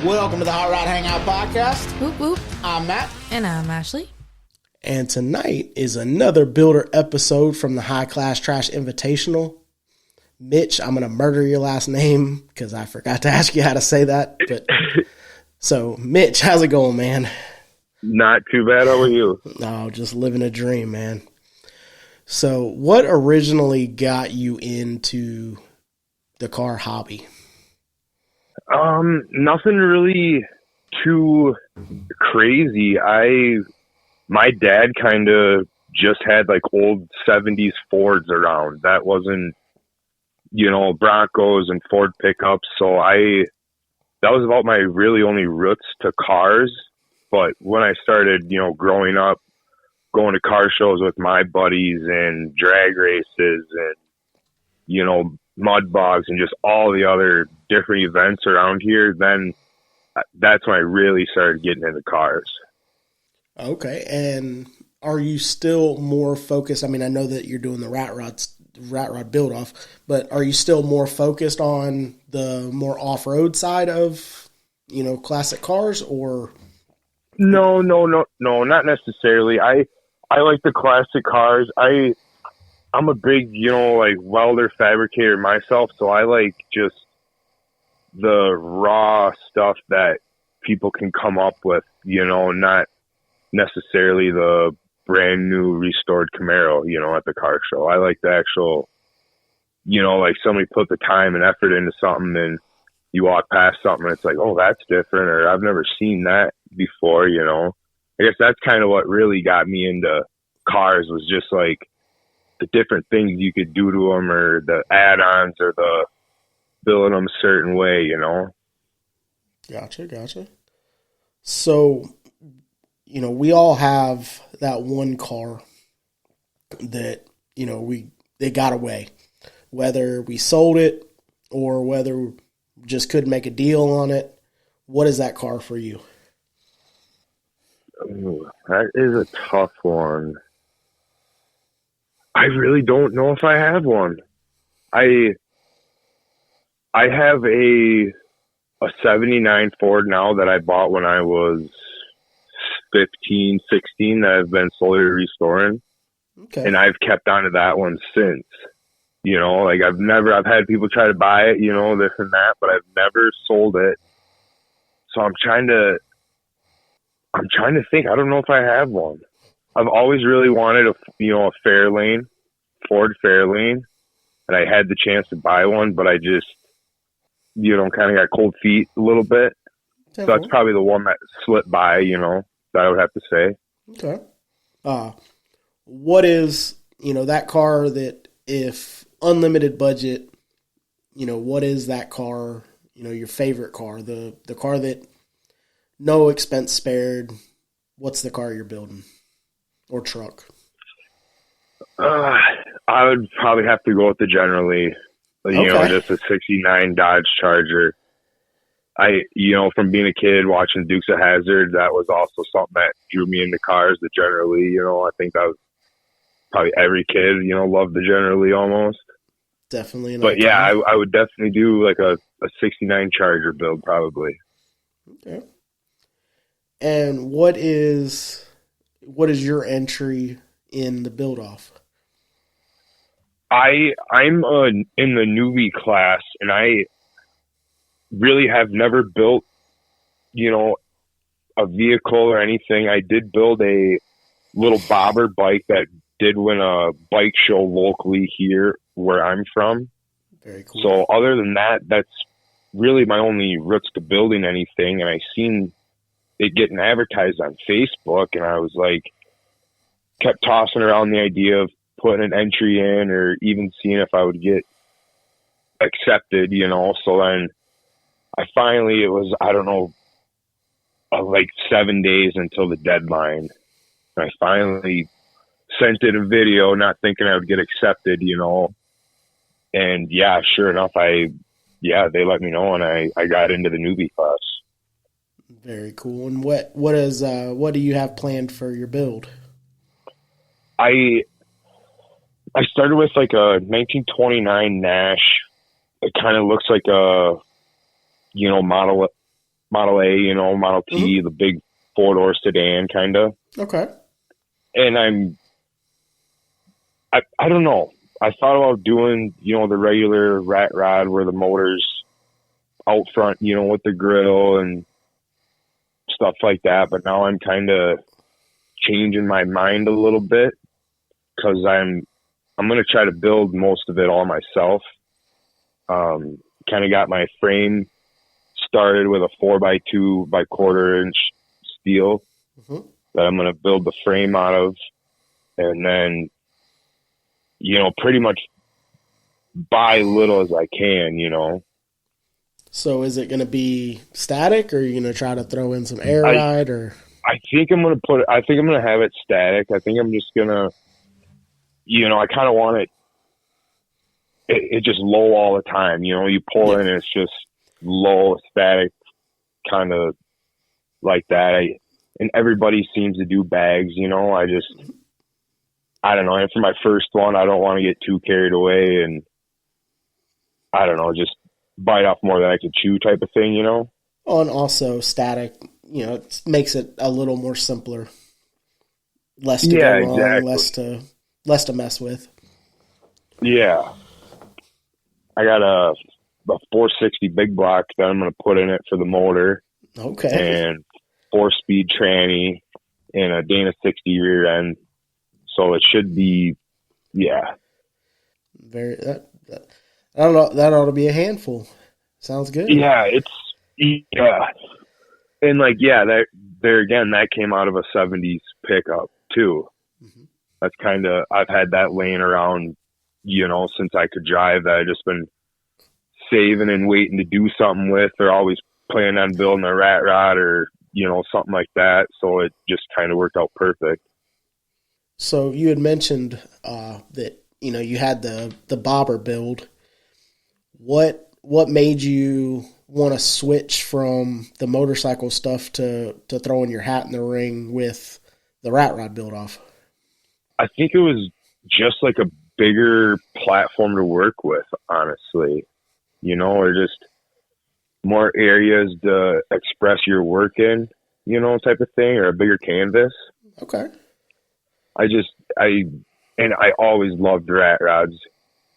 Welcome to the Hot Rod Hangout Podcast. Whoop whoop. I'm Matt. And I'm Ashley. And tonight is another builder episode from the High Class Trash Invitational. Mitch, I'm going to murder your last name because I forgot to ask you how to say that. But so, Mitch, how's it going, man? Not too bad. How are you? Oh, just living a dream, man. So, what originally got you into the car hobby? Nothing really too crazy. My dad kind of just had like old 70s Fords around. That wasn't, Broncos and Ford pickups. So that was about my really only roots to cars. But when I started, growing up, going to car shows with my buddies and drag races and, mud bogs and just all the other different events around here, then that's when I really started getting into cars. Okay. And are you still more focused? I mean, I know that you're doing the rat rod build off, but are you still more focused on the more off-road side of, classic cars or? No, not necessarily. I like the classic cars. I'm a big, welder fabricator myself, so I like just the raw stuff that people can come up with, not necessarily the brand new restored Camaro, at the car show. I like the actual, like somebody put the time and effort into something and you walk past something and it's like, oh, that's different, or I've never seen that before, I guess that's kind of what really got me into cars, was just like the different things you could do to them, or the add-ons, or the building them a certain way, Gotcha. So, we all have that one car that, they got away, whether we sold it or whether we just couldn't make a deal on it. What is that car for you? Ooh, that is a tough one. I really don't know if I have one. I have a 79 Ford now that I bought when I was 15, 16 that I've been slowly restoring. Okay. And I've kept on to that one since. I've had people try to buy it, this and that, but I've never sold it. So I'm trying to think. I don't know if I have one. I've always really wanted a Fairlane, Ford Fairlane, and I had the chance to buy one, but I just, kind of got cold feet a little bit. So that's probably the one that slipped by, that I would have to say. Okay. What is, that car that, if unlimited budget, what is that car, your favorite car, the car that no expense spared? What's the car you're building, or truck? I would probably have to go with the Generally, just a 69 Dodge Charger. From being a kid watching Dukes of Hazzard, that was also something that drew me into cars, the Generally. I think that was probably every kid, loved the Generally almost. Definitely. But yeah, I would definitely do like a 69 Charger build probably. Okay. And what is your entry in the build off? I'm in the newbie class, and I really have never built, a vehicle or anything. I did build a little bobber bike that did win a bike show locally here where I'm from. Very cool. So other than that, that's really my only roots to building anything. And I seen it getting advertised on Facebook, and I was like, kept tossing around the idea of putting an entry in, or even seeing if I would get accepted, So then it was, I don't know, like 7 days until the deadline. And I finally sent it a video, not thinking I would get accepted, And yeah, sure enough, they let me know, and I got into the newbie class. Very cool. And what do you have planned for your build? I started with like a 1929 Nash. It kind of looks like a, Model Model A, you know, Model T, the big 4-door sedan kind of. Okay. And I don't know. I thought about doing, you know, the regular rat rod where the motor's out front, you know, with the grill and stuff like that. But now I'm kind of changing my mind a little bit because I'm going to try to build most of it all myself. Kind of got my frame started with a 4x2 by 1/4 inch steel that I'm going to build the frame out of, and then, you know, pretty much buy little as I can, you know. So is it going to be static, or are you going to try to throw in some air ride, or? I think I'm going to have it static. I think I'm just going to, you know, I kind of want it just low all the time. You know, you pull in and it's just low, static, kind of like that. And everybody seems to do bags, you know. I don't know. And for my first one, I don't want to get too carried away and, I don't know, just bite off more than I could chew type of thing, you know. Oh, and also static, you know, it makes it a little more simpler. Less to go wrong, exactly. less to mess with. Yeah. I got a 460 big block that I'm going to put in it for the motor. Okay. And 4-speed tranny and a Dana 60 rear end. So it should be, yeah. I don't know. That ought to be a handful. Sounds good. Yeah, and like, yeah, there again, that came out of a 70s pickup too. That's kind of, I've had that laying around, you know, since I could drive, that I've just been saving and waiting to do something with, or always planning on building a rat rod or, you know, something like that. So it just kind of worked out perfect. So you had mentioned that, you know, you had the bobber build. What made you want to switch from the motorcycle stuff to throwing your hat in the ring with the rat rod build off? I think it was just like a bigger platform to work with, honestly, you know, or just more areas to express your work in, you know, type of thing, or a bigger canvas. Okay. I always loved rat rods.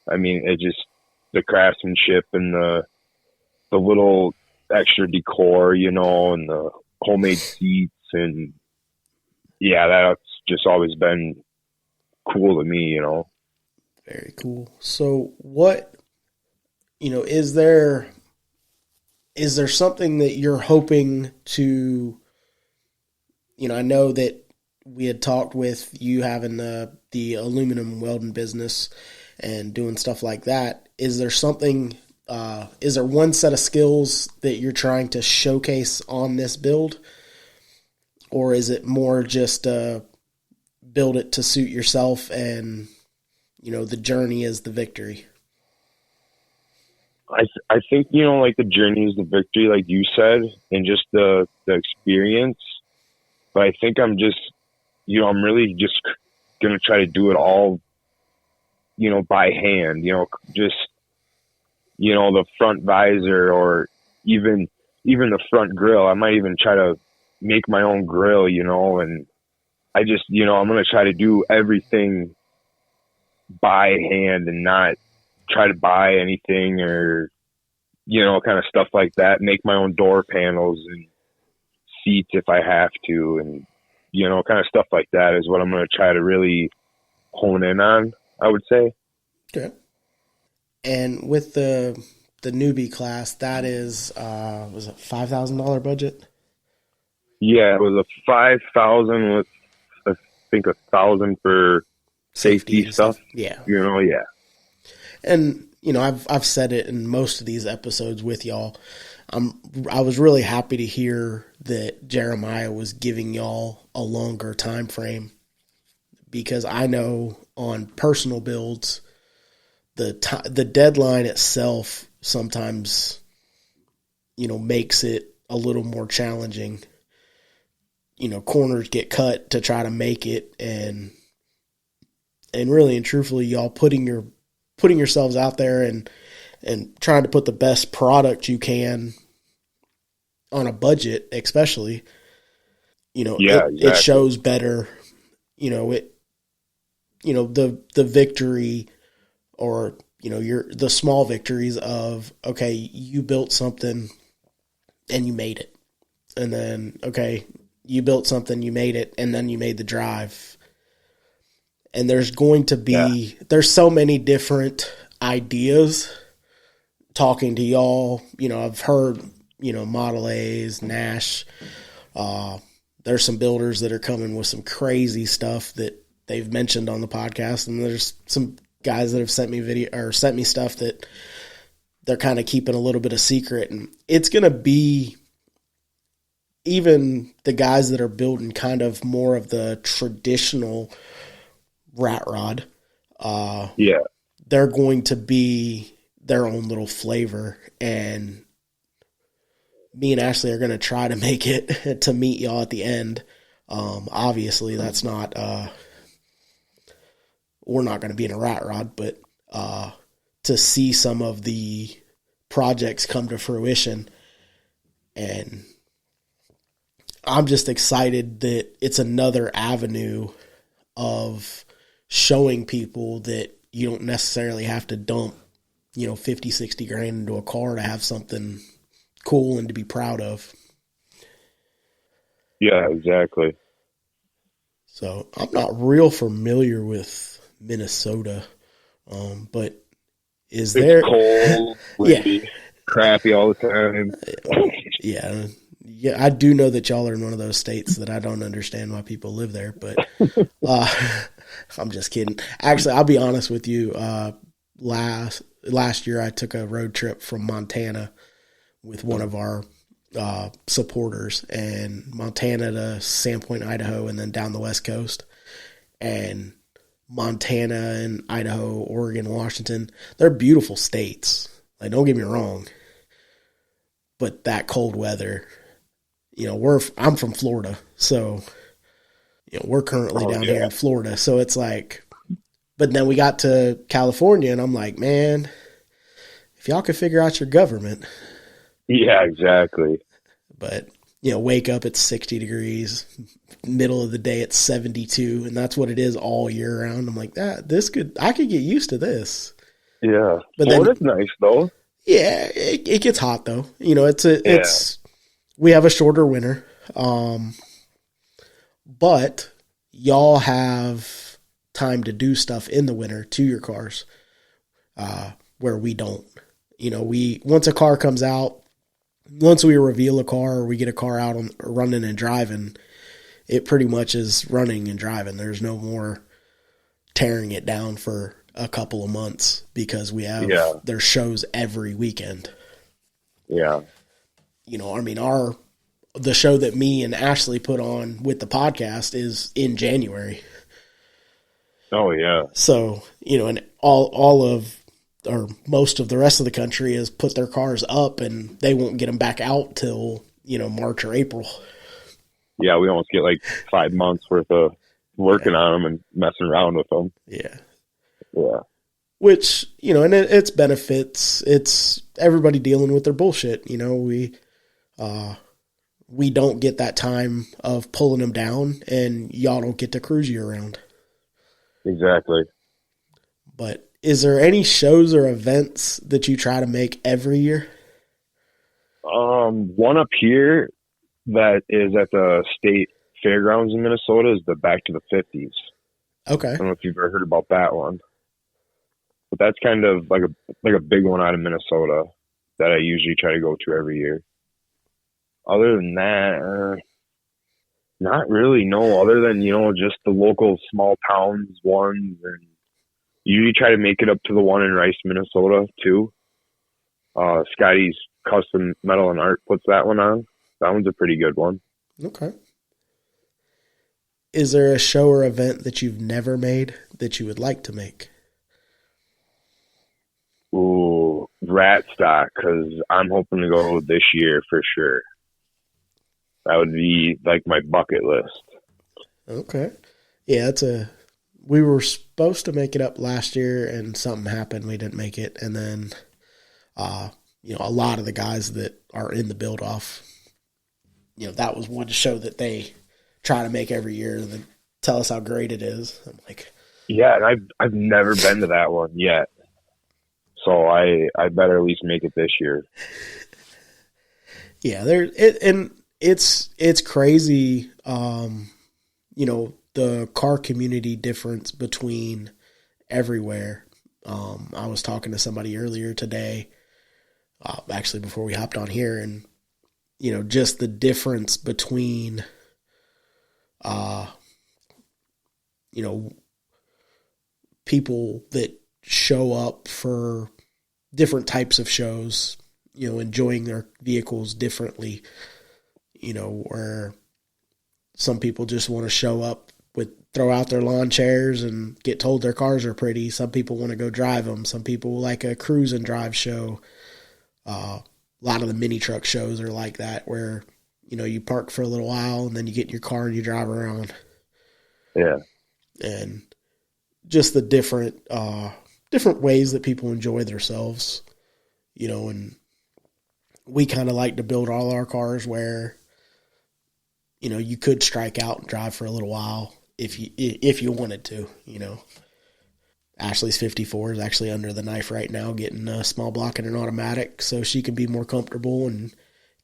I mean, it just, the craftsmanship and the little extra decor, you know, and the homemade seats, and yeah, that's just always been cool to me, you know. Very cool. So what, you know, is there something that you're hoping to, you know, I know that we had talked with you having the aluminum welding business and doing stuff like that. Is there something, is there one set of skills that you're trying to showcase on this build? Or is it more just build it to suit yourself and, you know, the journey is the victory? I think, you know, like the journey is the victory, like you said, and just the experience. But I think I'm just, you know, I'm really just going to try to do it all, you know, by hand, you know, just, you know, the front visor, or even the front grill. I might even try to make my own grill, you know, and I just, you know, I'm going to try to do everything by hand and not try to buy anything, or, you know, kind of stuff like that. Make my own door panels and seats if I have to, and, you know, kind of stuff like that is what I'm going to try to really hone in on, I would say. Okay. And with the newbie class, that is, was it $5,000 budget? Yeah, it was a 5,000 with, I think, 1,000 for safety stuff. Yeah. You know, yeah. And, you know, I've said it in most of these episodes with y'all. I was really happy to hear that Jeremiah was giving y'all a longer time frame, because I know on personal builds, the deadline itself sometimes, you know, makes it a little more challenging. You know, corners get cut to try to make it, and really and truthfully, y'all putting yourselves out there and trying to put the best product you can on a budget, especially, Exactly. it shows better, the victory, or, the small victories of, okay, you built something and you made it. And then, okay, you built something, you made it, and then you made the drive. And there's going to be, there's so many different ideas talking to y'all. I've heard, Model A's, Nash. There's some builders that are coming with some crazy stuff that they've mentioned on the podcast. And there's some guys that have sent me stuff that they're kind of keeping a little bit of secret. And it's going to be, even the guys that are building kind of more of the traditional rat rod, they're going to be their own little flavor, and me and Ashley are going to try to make it to meet y'all at the end. Obviously that's not, we're not going to be in a rat rod, but to see some of the projects come to fruition. And I'm just excited that it's another avenue of showing people that you don't necessarily have to dump, 50, 60 grand into a car to have something cool and to be proud of. Yeah, exactly. So I'm not real familiar with Minnesota, but is there... It's cold, windy, crappy all the time. Yeah, I do know that y'all are in one of those states that I don't understand why people live there, but I'm just kidding. Actually, I'll be honest with you. Last year I took a road trip from Montana with one of our supporters, and Montana to Sandpoint, Idaho, and then down the West Coast. And Montana and Idaho, Oregon, Washington, they're beautiful states. Like, don't get me wrong. But that cold weather, I'm from Florida, so we're currently down here in Florida. So it's like, but then we got to California, and I'm like, man, if y'all could figure out your government. Yeah, exactly. But wake up at 60 degrees, middle of the day it's 72, and that's what it is all year round. I'm like, I could get used to this. Yeah, but Florida's nice though. Yeah, it gets hot though. We have a shorter winter, but y'all have time to do stuff in the winter to your cars, where we don't. Once a car comes out, once we reveal a car or we get a car out running and driving, it pretty much is running and driving. There's no more tearing it down for a couple of months because we have there's shows every weekend. Yeah. The show that me and Ashley put on with the podcast is in January. Oh yeah. So, and all of, or most of the rest of the country has put their cars up, and they won't get them back out till, March or April. Yeah. We almost get like 5 months worth of working on them and messing around with them. Yeah. Yeah. Which, and it's benefits. It's everybody dealing with their bullshit. We don't get that time of pulling them down, and y'all don't get to cruise you around. Exactly. But is there any shows or events that you try to make every year? One up here that is at the state fairgrounds in Minnesota is the Back to the 50s. Okay. I don't know if you've ever heard about that one, but that's kind of like a big one out of Minnesota that I usually try to go to every year. Other than that, not really, no, other than, just the local small towns ones, and usually try to make it up to the one in Rice, Minnesota too. Scotty's Custom Metal and Art puts that one on. That one's a pretty good one. Okay. Is there a show or event that you've never made that you would like to make? Ooh, Rat Stock, because I'm hoping to go this year for sure. That would be like my bucket list. Okay. Yeah, we were supposed to make it up last year and something happened. We didn't make it. And then, a lot of the guys that are in the build off that was one show that they try to make every year and then tell us how great it is. I'm like, yeah, and I've never been to that one yet. So I better at least make it this year. Yeah, it's crazy. The car community difference between everywhere. I was talking to somebody earlier today, actually before we hopped on here, and just the difference between, people that show up for different types of shows, enjoying their vehicles differently, where some people just want to show up throw out their lawn chairs and get told their cars are pretty. Some people want to go drive them. Some people like a cruise and drive show. A lot of the mini truck shows are like that, where, you park for a little while and then you get in your car and you drive around. Yeah. And just the different ways that people enjoy themselves, and we kind of like to build all our cars where, you could strike out and drive for a little while if you wanted to, Ashley's 54 is actually under the knife right now, getting a small block and an automatic so she can be more comfortable, and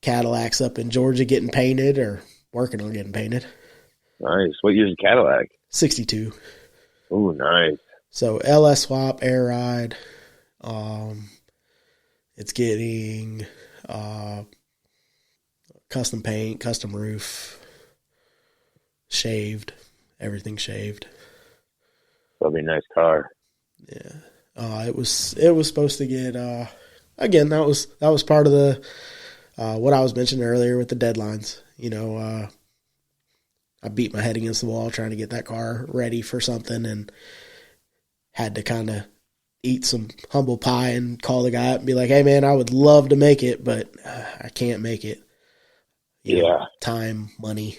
Cadillac's up in Georgia getting painted or working on getting painted. Nice. What year's the Cadillac? 62. Oh, nice. So LS swap, air ride. It's getting custom paint, custom roof, shaved, everything shaved. That'll be a nice car. Yeah. It was supposed to get again, that was part of the what I was mentioning earlier with the deadlines. I beat my head against the wall trying to get that car ready for something, and had to kind of eat some humble pie and call the guy up and be like, hey man, I would love to make it, but I can't make it. Time, money,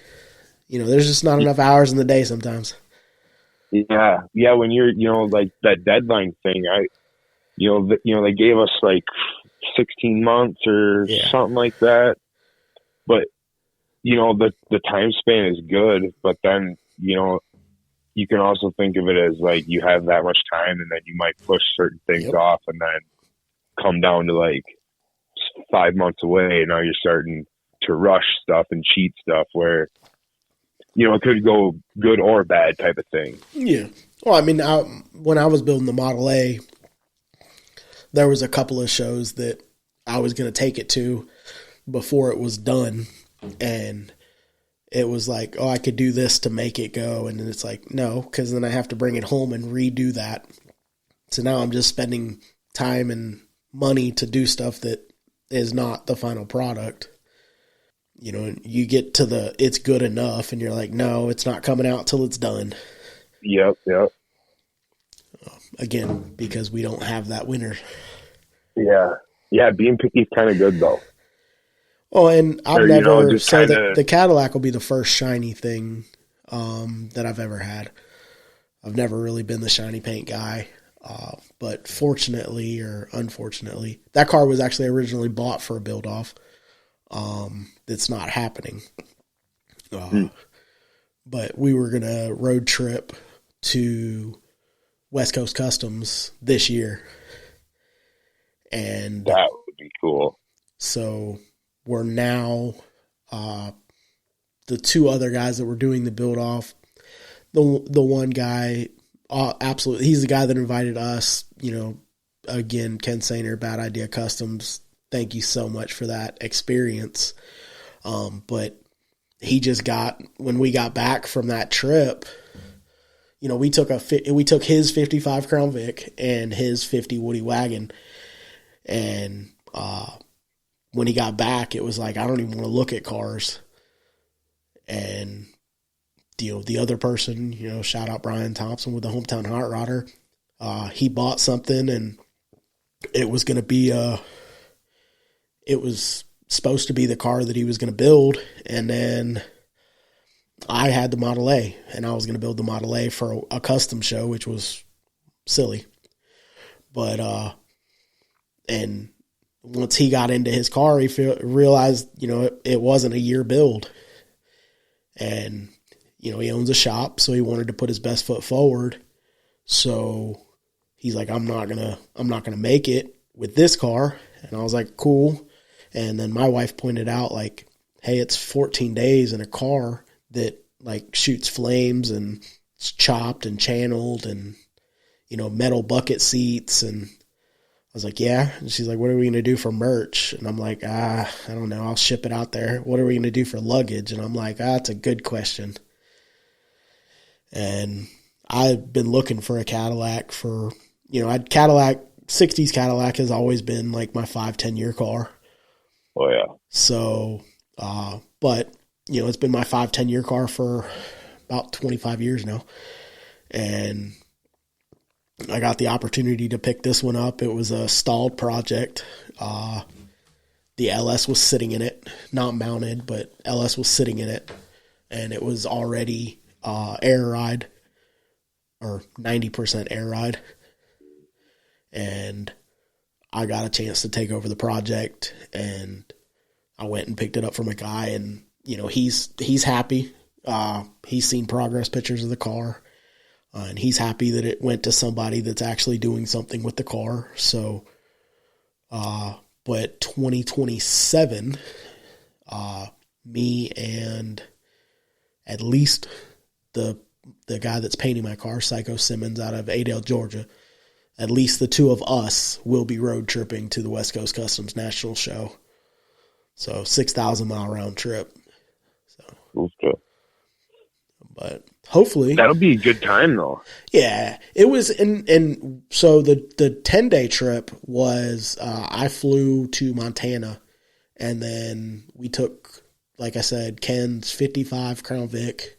there's just not enough hours in the day sometimes. Yeah. Yeah. When you're, like that deadline thing, they gave us like 16 months or something like that. But, the time span is good, but then, you can also think of it as like you have that much time and then you might push certain things off and then come down to like 5 months away. And now you're starting to rush stuff and cheat stuff where, it could go good or bad type of thing. Yeah. Well, I mean, when I was building the Model A, there was a couple of shows that I was going to take it to before it was done. And it was like, oh, I could do this to make it go. And then it's like, no, because then I have to bring it home and redo that. So now I'm just spending time and money to do stuff that is not the final product. You get to it's good enough and you're like, no, it's not coming out till it's done. Yep. Again, because we don't have that winner. Yeah. Yeah. Being picky is kind of good though. Oh, and I've never, the Cadillac will be the first shiny thing that I've ever had. I've never really been the shiny paint guy. But fortunately or unfortunately, that car was actually originally bought for a build off. It's not happening. But we were going to road trip to West Coast Customs this year. And that would be cool. So we're now, the two other guys that were doing the build off, the one guy, absolutely, he's the guy that invited us, again, Ken Sainer, Bad Idea Customs. Thank you so much for that experience. But he just when we got back from that trip, we took his 55 Crown Vic and his 50 Woody Wagon. And, when he got back, it was like, I don't even want to look at cars. And, the other person, shout out Brian Thompson with the Hometown Hot Rodder. He bought something and it was going to be, it was supposed to be the car that he was going to build. And then I had the Model A and I was going to build the Model A for a custom show, which was silly. But, and once he got into his car, he realized, it wasn't a year build. And, he owns a shop, so he wanted to put his best foot forward. So he's like, I'm not gonna make it with this car. And I was like, cool. And then my wife pointed out, like, hey, it's 14 days in a car that like shoots flames and it's chopped and channeled and, metal bucket seats. And I was like, yeah. And she's like, what are we going to do for merch? And I'm like, I don't know. I'll ship it out there. What are we going to do for luggage? And I'm like, that's a good question. And I've been looking for a Cadillac for, 60s Cadillac has always been like my 5-10 year car. Oh yeah. So, but it's been my 5-10 year car for about 25 years now. And I got the opportunity to pick this one up. It was a stalled project. The LS was sitting in it, not mounted, but LS was sitting in it. And it was already, air ride or 90% air ride. And I got a chance to take over the project, and I went and picked it up from a guy, and he's happy. He's seen progress pictures of the car, and he's happy that it went to somebody that's actually doing something with the car. So, but 2027, me and at least the guy that's painting my car, Psycho Simmons, out of Adel, Georgia. At least the two of us will be road tripping to the West Coast Customs National Show. So 6,000 mile round trip. So, okay. But hopefully that'll be a good time though. Yeah, it was. And so the 10-day trip was, I flew to Montana, and then we took, like I said, Ken's 55 Crown Vic,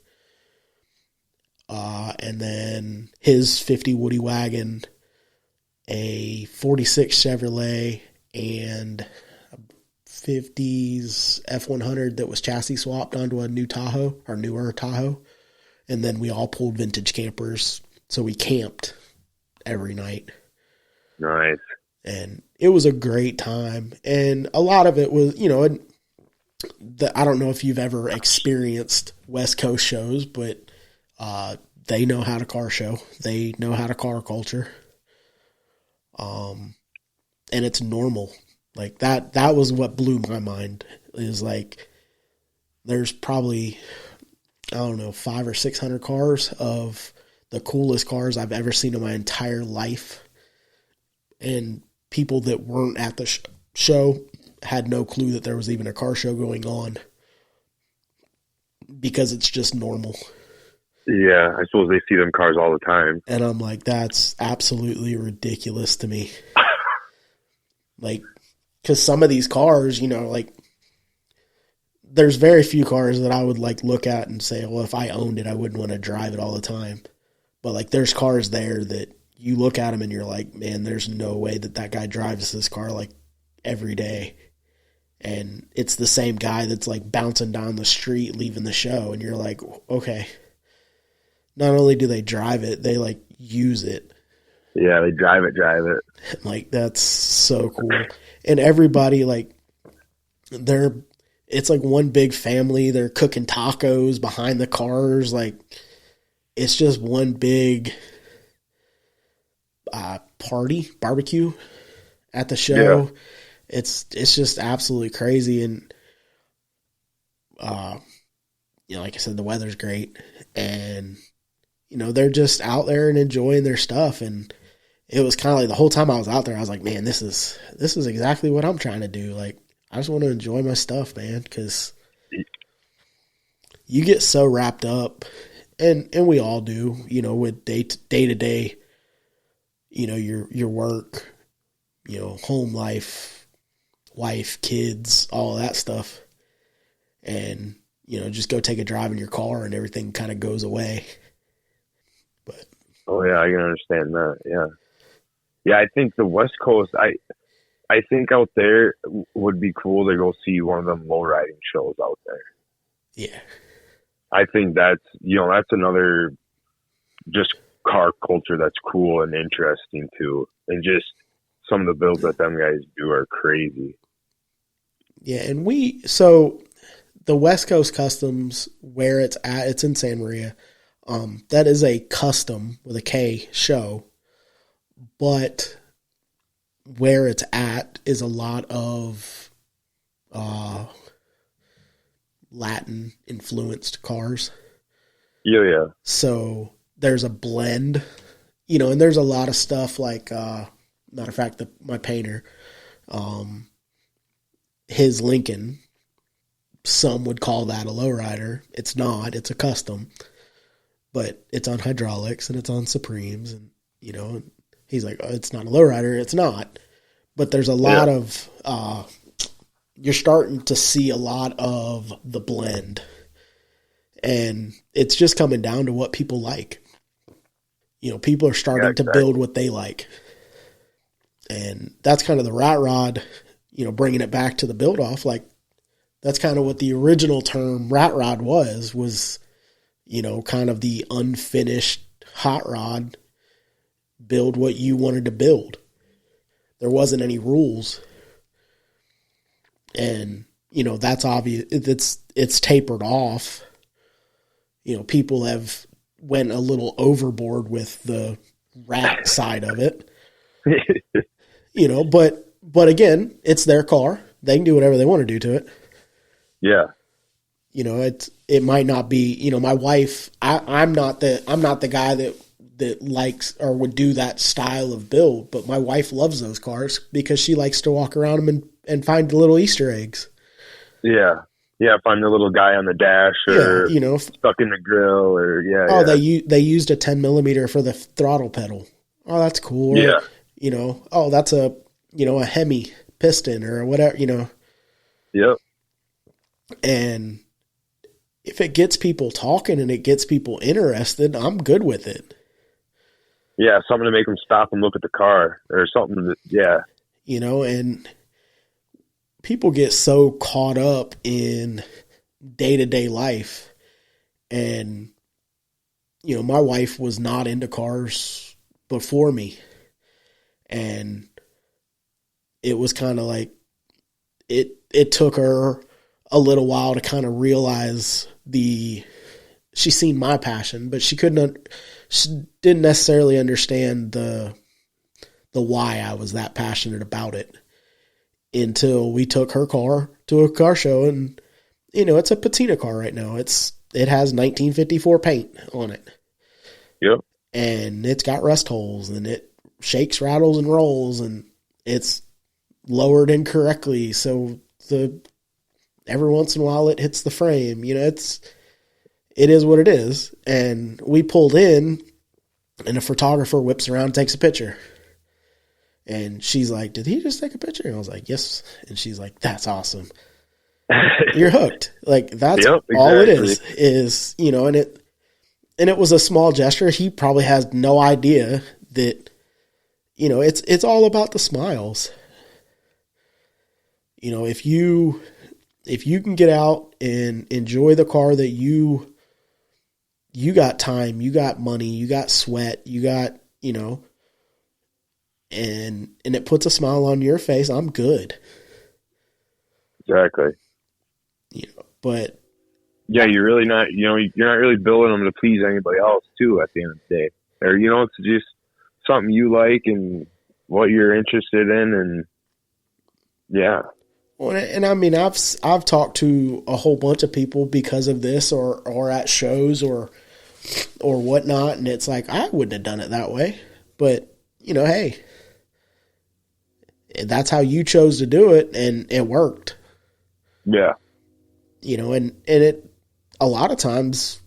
and then his 50 Woody Wagon, a 46 Chevrolet, and a 50s F100 that was chassis swapped onto a new Tahoe, or newer Tahoe. And then we all pulled vintage campers. So we camped every night. Nice. And it was a great time. And a lot of it was, I don't know if you've ever experienced West Coast shows, but they know how to car show. They know how to car culture. And it's normal. Like that was what blew my mind, is like, there's probably, I don't know, 500 or 600 cars of the coolest cars I've ever seen in my entire life. And people that weren't at the show had no clue that there was even a car show going on, because it's just normal. Yeah, I suppose they see them cars all the time. And I'm like, that's absolutely ridiculous to me. Like, because some of these cars, like, there's very few cars that I would like look at and say, well, if I owned it, I wouldn't want to drive it all the time. But like, there's cars there that you look at them and you're like, man, there's no way that guy drives this car like every day. And it's the same guy that's like bouncing down the street, leaving the show. And you're like, okay, not only do they drive it, they like use it. Yeah, they drive it. Like, that's so cool. And everybody, like, it's like one big family. They're cooking tacos behind the cars. Like, it's just one big barbecue at the show. Yeah. It's just absolutely crazy. And, like I said, the weather's great. And, they're just out there and enjoying their stuff. And it was kind of like the whole time I was out there, I was like, man, this is exactly what I'm trying to do. Like, I just want to enjoy my stuff, man, because you get so wrapped up, and we all do, with day to day, your work, home life, wife, kids, all that stuff. And, just go take a drive in your car and everything kind of goes away. But oh yeah, I can understand that. Yeah. Yeah, I think the West Coast, I think out there would be cool to go see one of them low riding shows out there. Yeah. I think that's another just car culture that's cool and interesting too. And just some of the builds that them guys do are crazy. Yeah, and so the West Coast Customs, where it's at, it's in San Maria. That is a custom with a K show, but where it's at is a lot of Latin influenced cars. Yeah. So there's a blend, and there's a lot of stuff like, matter of fact, my painter, his Lincoln, some would call that a lowrider. It's not, it's a custom, but it's on hydraulics and it's on Supremes, and, he's like, oh, it's not a lowrider. It's not, but there's a lot of, you're starting to see a lot of the blend, and it's just coming down to what people like. People are starting to build what they like. And that's kind of the rat rod, bringing it back to the build off. Like, that's kind of what the original term rat rod was, kind of the unfinished hot rod, build what you wanted to build. There wasn't any rules. And, that's obvious. It's tapered off. People have went a little overboard with the rat side of it. But again, it's their car. They can do whatever they want to do to it. Yeah. It might not be, my wife, I'm not the guy that likes or would do that style of build, but my wife loves those cars because she likes to walk around them and find the little Easter eggs. Yeah. Yeah, find the little guy on the dash, or stuck in the grill, or they used a 10 millimeter for the throttle pedal. Oh, that's cool. Yeah. Or, that's a Hemi piston or whatever. Yep. And if it gets people talking and it gets people interested, I'm good with it. Yeah, something to make them stop and look at the car, or something that, yeah. And people get so caught up in day-to-day life. And, my wife was not into cars before me. And it was kind of like, it took her a little while to kind of realize she's seen my passion, but she didn't necessarily understand the why I was that passionate about it, until we took her car to a car show. And, it's a patina car right now. It has 1954 paint on it. Yep. And it's got rust holes, and it shakes, rattles, and rolls, and it's lowered incorrectly. So every once in a while it hits the frame, it is what it is. And we pulled in, and a photographer whips around and takes a picture. And she's like, did he just take a picture? And I was like, yes. And she's like, that's awesome. You're hooked. Like, that's all it is, and it was a small gesture. He probably has no idea that, it's all about the smiles. If you can get out and enjoy the car that you got time, you got money, you got sweat, you got, and it puts a smile on your face, I'm good. Exactly. But yeah, you're really not, you're not really building them to please anybody else too at the end of the day. Or, it's just something you like and what you're interested in. And yeah. Well, and I mean, I've talked to a whole bunch of people because of this, or at shows or whatnot. And it's like, I wouldn't have done it that way, but hey, that's how you chose to do it, and it worked. Yeah. And it, a lot of times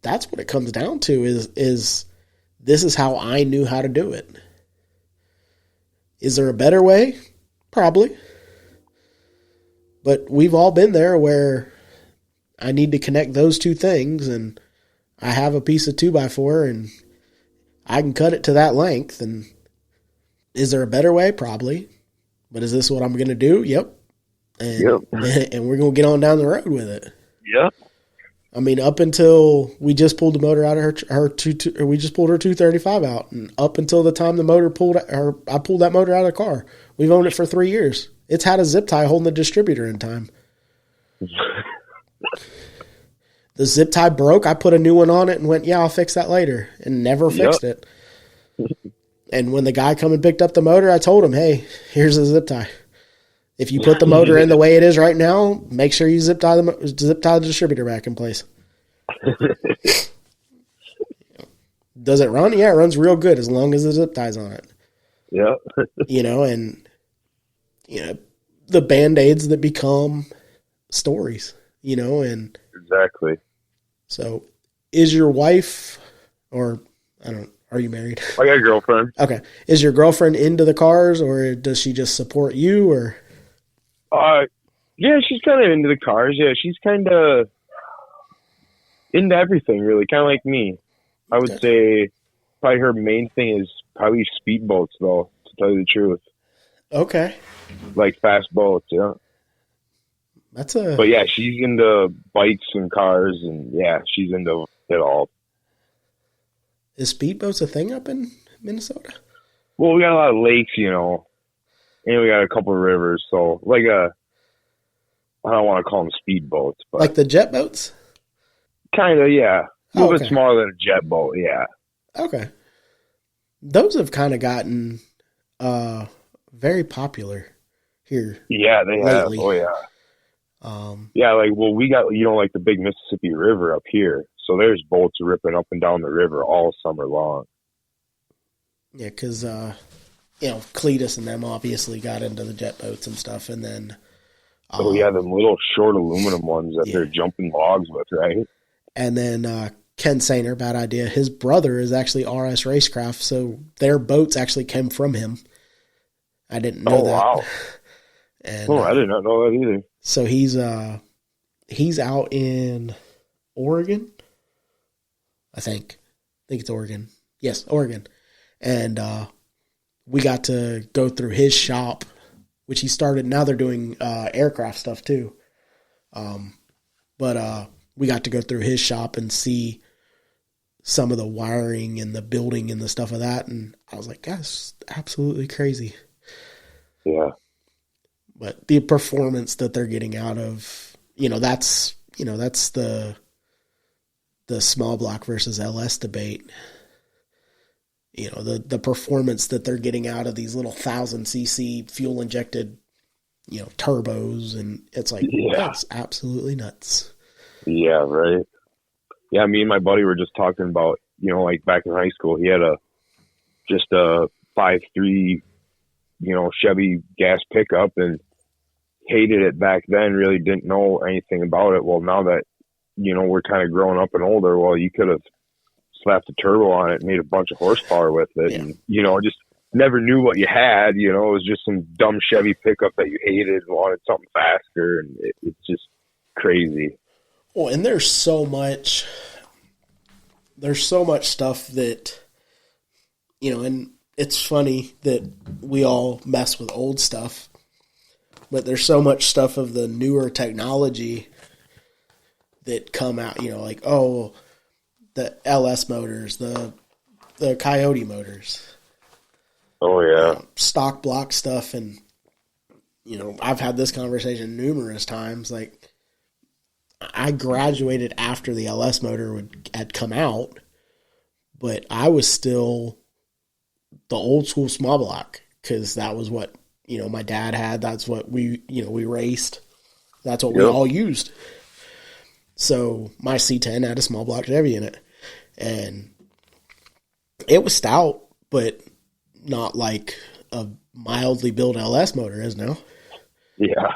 that's what it comes down to is this is how I knew how to do it. Is there a better way? Probably. But we've all been there where I need to connect those two things, and I have a piece of 2x4 and I can cut it to that length. And is there a better way? Probably. But is this what I'm going to do? Yep. And, and we're going to get on down the road with it. Yep. I mean, up until we just pulled the motor out of we just pulled her 235 out, and up until the time I pulled that motor out of the car, we've owned it for 3 years. It's had a zip tie holding the distributor in time. The zip tie broke. I put a new one on it and went, yeah, I'll fix that later, and never fixed it. And when the guy come and picked up the motor, I told him, hey, here's the zip tie. If you put the motor in the way it is right now, make sure you zip tie the distributor back in place. Does it run? Yeah, it runs real good as long as the zip tie's on it. Yeah. And the Band-Aids that become stories, and exactly. So is your wife, or are you married? I got a girlfriend. Okay. Is your girlfriend into the cars, or does she just support you, or? Yeah, she's kind of into the cars. Yeah, she's kind of into everything, really, kind of like me. I would say probably her main thing is probably speedboats, though, to tell you the truth. Okay. Like fast boats, yeah. But yeah, she's into bikes and cars, and yeah, she's into it all. Is speedboats a thing up in Minnesota? Well, we got a lot of lakes, and we got a couple of rivers, so I don't want to call them speedboats, but like the jet boats? Kind of, yeah. A little bit smaller than a jet boat, yeah. Okay. Those have kind of gotten very popular here. Yeah, they lately. Have. Oh, yeah. We got, like the big Mississippi River up here. So there's boats ripping up and down the river all summer long. Yeah, because, Cletus and them obviously got into the jet boats and stuff. And then. Them little short aluminum ones that they're jumping logs with, right? And then Ken Sainer, bad idea. His brother is actually RS Racecraft, so their boats actually came from him. I didn't know that. Oh, wow. And, I did not know that either. So he's out in Oregon, I think. I think it's Oregon. Yes, Oregon. And we got to go through his shop, which he started. Now they're doing aircraft stuff too. But we got to go through his shop and see some of the wiring and the building and the stuff of that. And I was like, that's absolutely crazy. Yeah. But the performance that they're getting out of, that's the small block versus LS debate. The performance that they're getting out of these little 1,000cc fuel injected, turbos, and it's like, that's absolutely nuts. Yeah, right. Yeah, me and my buddy were just talking about, like back in high school, he had a 5.3, Chevy gas pickup and hated it back then, really didn't know anything about it. Well, now that, we're kind of growing up and older, well, you could have slapped a turbo on it and made a bunch of horsepower with it. Yeah. And, just never knew what you had. It was just some dumb Chevy pickup that you hated and wanted something faster. And it's just crazy. Well, and there's so much stuff that, and it's funny that we all mess with old stuff, but there's so much stuff of the newer technology that come out, like, the LS motors, the Coyote motors. Oh, yeah. Stock block stuff. And, I've had this conversation numerous times. Like, I graduated after the LS motor had come out, but I was still the old school small block because that was what, my dad had. That's what we raced. That's what we all used. So my C10 had a small block Chevy in it. And it was stout, but not like a mildly built LS motor is now. Yeah.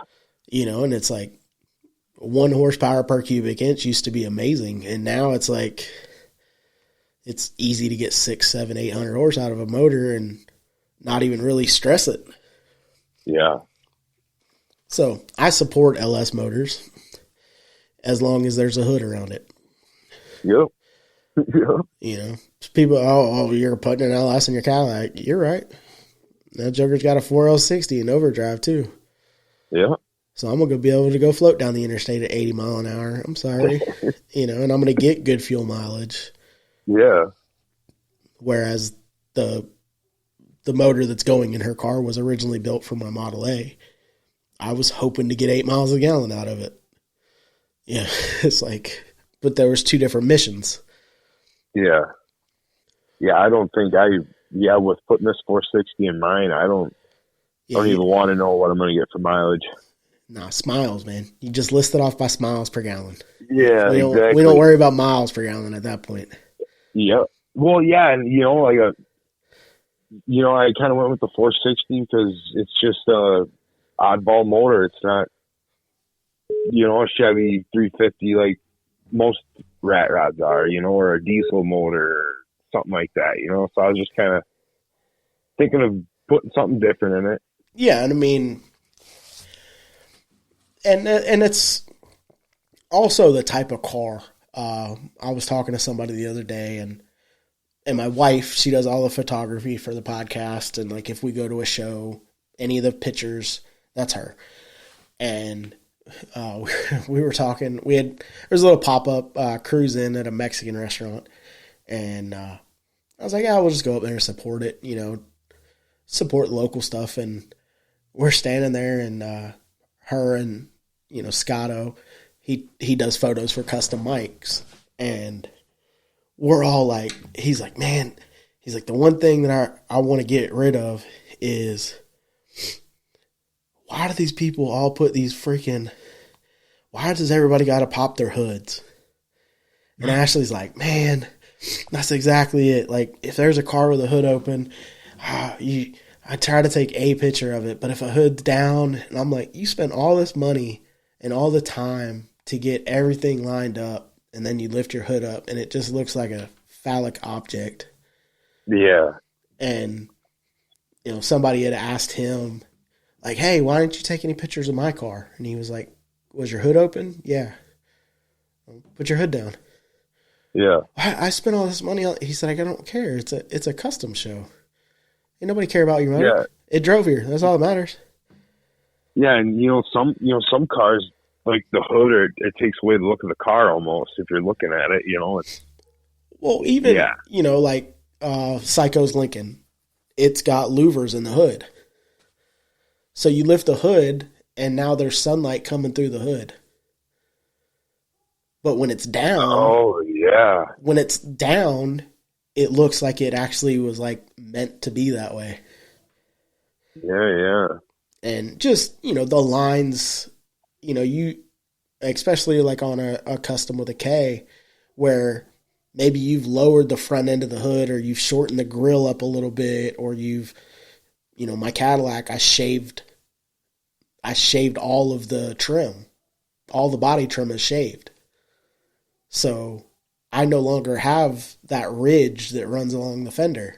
And it's like 1 horsepower per cubic inch used to be amazing. And now it's like, it's easy to get 600, 700, 800 horse out of a motor and not even really stress it. Yeah. So I support LS motors as long as there's a hood around it. Yep. Yeah. People, you're putting an LS in your Cadillac. You're right. That Joker's got a 4L60 in overdrive too. Yeah. So I'm going to be able to go float down the interstate at 80 mile an hour. I'm sorry. And I'm going to get good fuel mileage. Yeah. Whereas the motor that's going in her car was originally built for my Model A. I was hoping to get 8 miles a gallon out of it. Yeah. It's like, but there was 2 different missions. Yeah. Yeah. I don't think with putting this 460 in mine, I don't even want to know what I'm going to get for mileage. Nah, smiles, man. You just list it off by smiles per gallon. Yeah, exactly. We don't worry about miles per gallon at that point. Yeah. Well, yeah, and I kind of went with the 460 because it's just a oddball motor. It's not, a Chevy 350 like most rat rods are, or a diesel motor or something like that, So I was just kind of thinking of putting something different in it. Yeah, and I mean, and it's also the type of car. I was talking to somebody the other day, and my wife, she does all the photography for the podcast, and like if we go to a show, any of the pictures, that's her. And we were talking. There was a little pop-up cruise in at a Mexican restaurant, and I was like, yeah, we'll just go up there and support it, support local stuff. And we're standing there, and her and Scotto, he does photos for custom mics, and we're all like, he's like, man, he's like, the one thing that I want to get rid of is, why do these people all put these why does everybody got to pop their hoods? And Ashley's like, man, that's exactly it. Like, if there's a car with a hood open, I try to take a picture of it, but if a hood's down, and I'm like, you spent all this money and all the time to get everything lined up, and then you lift your hood up, and it just looks like a phallic object. Yeah. And, somebody had asked him, like, hey, why didn't you take any pictures of my car? And he was like, was your hood open? Yeah. Put your hood down. Yeah. I spent all this money on. He said, I don't care. It's a custom show. Ain't nobody care about your motor. Yeah. It drove here. That's all that matters. Yeah, and some cars, like the hood, it takes away the look of the car almost. If you're looking at it, it's. Well, even like Psycho's Lincoln, it's got louvers in the hood. So you lift the hood, and now there's sunlight coming through the hood. But when it's down, when it's down, it looks like it actually was like meant to be that way. Yeah. And just, the lines, you, especially like on a custom with a K, where maybe you've lowered the front end of the hood, or you've shortened the grill up a little bit, or you've, my Cadillac, I shaved all of the trim. All the body trim is shaved. So I no longer have that ridge that runs along the fender.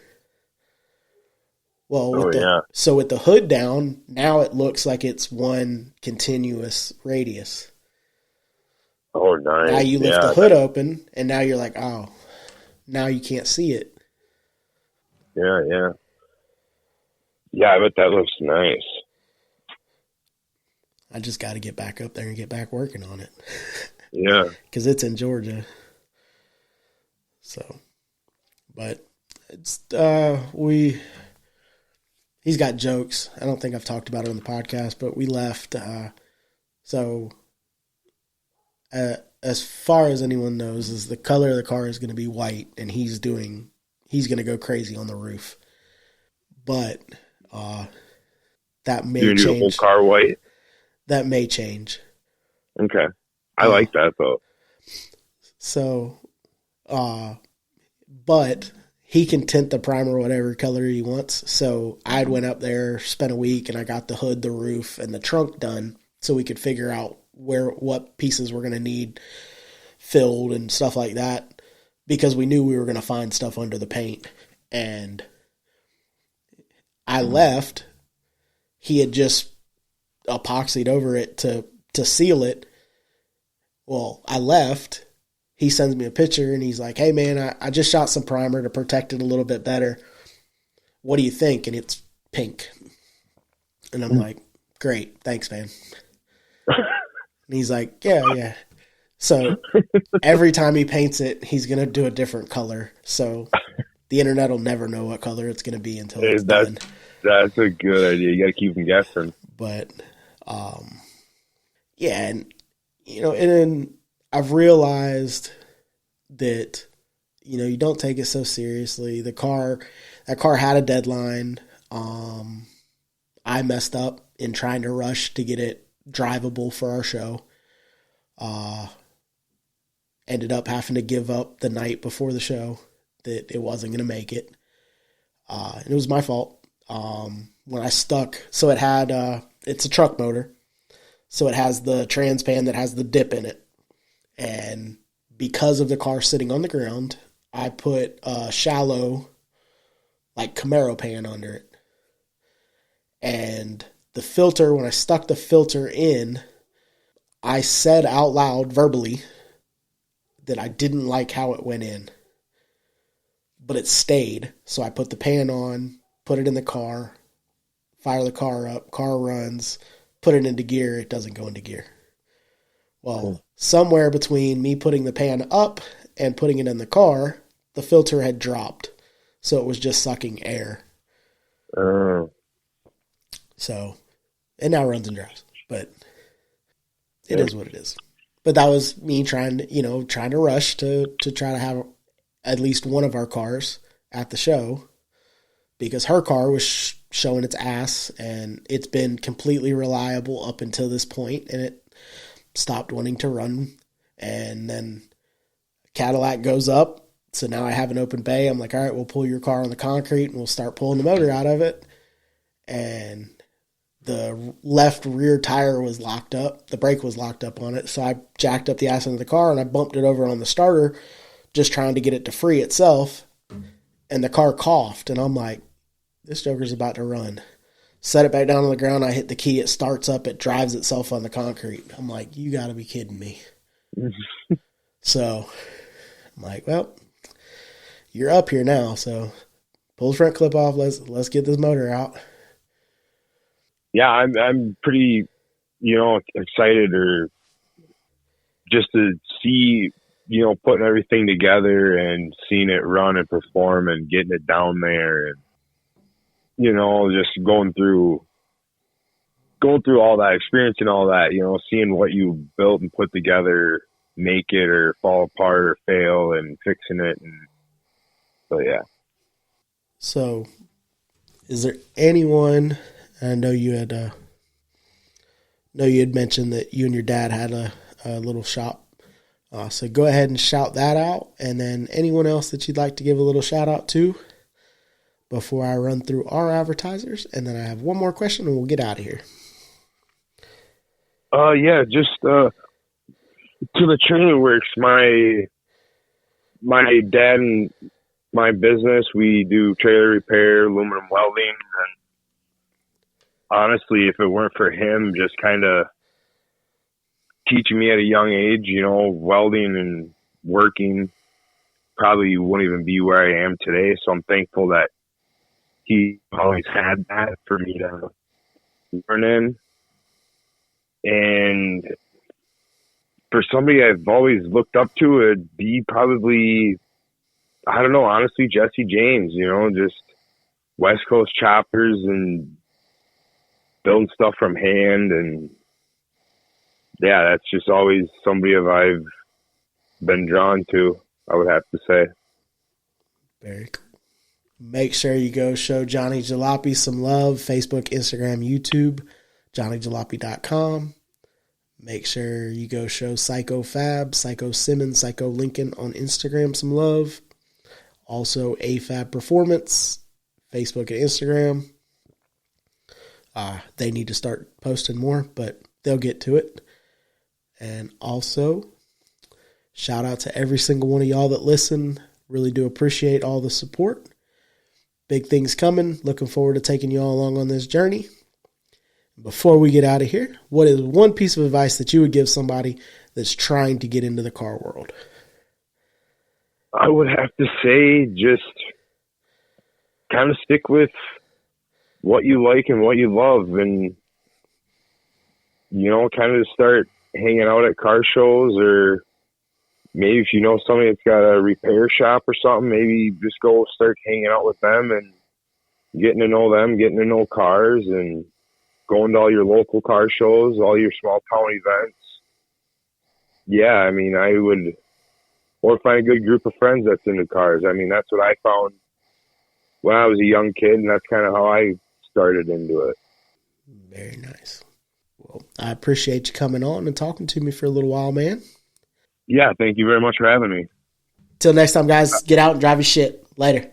Well, so with the hood down, now it looks like it's one continuous radius. Oh, nice. Now you lift the hood open, and now you're like, oh, now you can't see it. Yeah. Yeah, I bet that looks nice. I just got to get back up there and get back working on it. Yeah. Because it's in Georgia. So, but it's, he's got jokes. I don't think I've talked about it on the podcast, but we left. As far as anyone knows, is the color of the car is going to be white, and he's going to go crazy on the roof. But, that may change. Your whole car white? That may change. Okay. I like that, though. So, but he can tint the primer whatever color he wants. So I went up there, spent a week, and I got the hood, the roof, and the trunk done so we could figure out what pieces we're going to need filled and stuff like that, because we knew we were going to find stuff under the paint. And I left. He had just epoxied over it to seal it. Well, I left. He sends me a picture, and he's like, hey, man, I just shot some primer to protect it a little bit better. What do you think? And it's pink. And I'm like, great. Thanks, man. And he's like, yeah. So every time he paints it, he's going to do a different color. So the internet will never know what color it's going to be until it's done. That's a good idea. You got to keep them guessing. But, yeah, and, and then I've realized that, you don't take it so seriously. That car had a deadline. I messed up in trying to rush to get it drivable for our show. Ended up having to give up the night before the show that it wasn't going to make it. And it was my fault. When I stuck, so it had, it's a truck motor. So it has the trans pan that has the dip in it. And because of the car sitting on the ground, I put a shallow, like Camaro pan under it. And the filter, when I stuck the filter in, I said out loud verbally that I didn't like how it went in. But it stayed. So I put the pan on, put it in the car, fire the car up, car runs, put it into gear, it doesn't go into gear. Well, somewhere between me putting the pan up and putting it in the car, the filter had dropped. So it was just sucking air. So, and now runs and drives. But it is what it is. But that was me trying to rush to try to have at least one of our cars at the show, because her car was showing its ass, and it's been completely reliable up until this point, and it stopped wanting to run. And then Cadillac goes up, so now I have an open bay. I'm like, all right, we'll pull your car on the concrete, and we'll start pulling the motor out of it. And the left rear tire was locked up. The brake was locked up on it, so I jacked up the ass into the car, and I bumped it over on the starter, just trying to get it to free itself. And the car coughed, and I'm like, this joker's about to run. Set it back down on the ground. I hit the key. It starts up. It drives itself on the concrete. I'm like, you got to be kidding me. So I'm like, well, you're up here now. So pull the front clip off. Let's get this motor out. Yeah, I'm pretty, excited, or just to see, putting everything together and seeing it run and perform and getting it down there, and just going through all that, experiencing all that, seeing what you built and put together, make it or fall apart or fail, and fixing it. And so, yeah. So is there anyone, I know you had mentioned that you and your dad had a little shop. So go ahead and shout that out. And then anyone else that you'd like to give a little shout out to before I run through our advertisers. And then I have one more question and we'll get out of here. Yeah, just to the training works. My dad and my business, we do trailer repair, aluminum welding, and honestly, if it weren't for him just kind of teaching me at a young age, welding and working, probably wouldn't even be where I am today. So I'm thankful that he always had that for me to learn in. And for somebody I've always looked up to, it'd be probably, I don't know, honestly, Jesse James, just West Coast choppers and building stuff from hand. And yeah, that's just always somebody I've been drawn to, I would have to say. Very cool. Make sure you go show Johnny Jalopy some love. Facebook, Instagram, YouTube, JohnnyJalopy.com. Make sure you go show Psycho Fab, Psycho Simmons, Psycho Lincoln on Instagram some love. Also, AFAB Performance, Facebook and Instagram. They need to start posting more, but they'll get to it. And also, shout out to every single one of y'all that listen. Really do appreciate all the support. Big things coming. Looking forward to taking you all along on this journey. Before we get out of here, what is one piece of advice that you would give somebody that's trying to get into the car world? I would have to say just kind of stick with what you like and what you love, and kind of start hanging out at car shows, or maybe if you know somebody that's got a repair shop or something, maybe just go start hanging out with them and getting to know them, getting to know cars, and going to all your local car shows, all your small town events. Yeah, I mean, I would, or find a good group of friends that's into cars. I mean, that's what I found when I was a young kid, and that's kind of how I started into it. Very nice. Well, I appreciate you coming on and talking to me for a little while, man. Yeah, thank you very much for having me. Till next time, guys, get out and drive your shit. Later.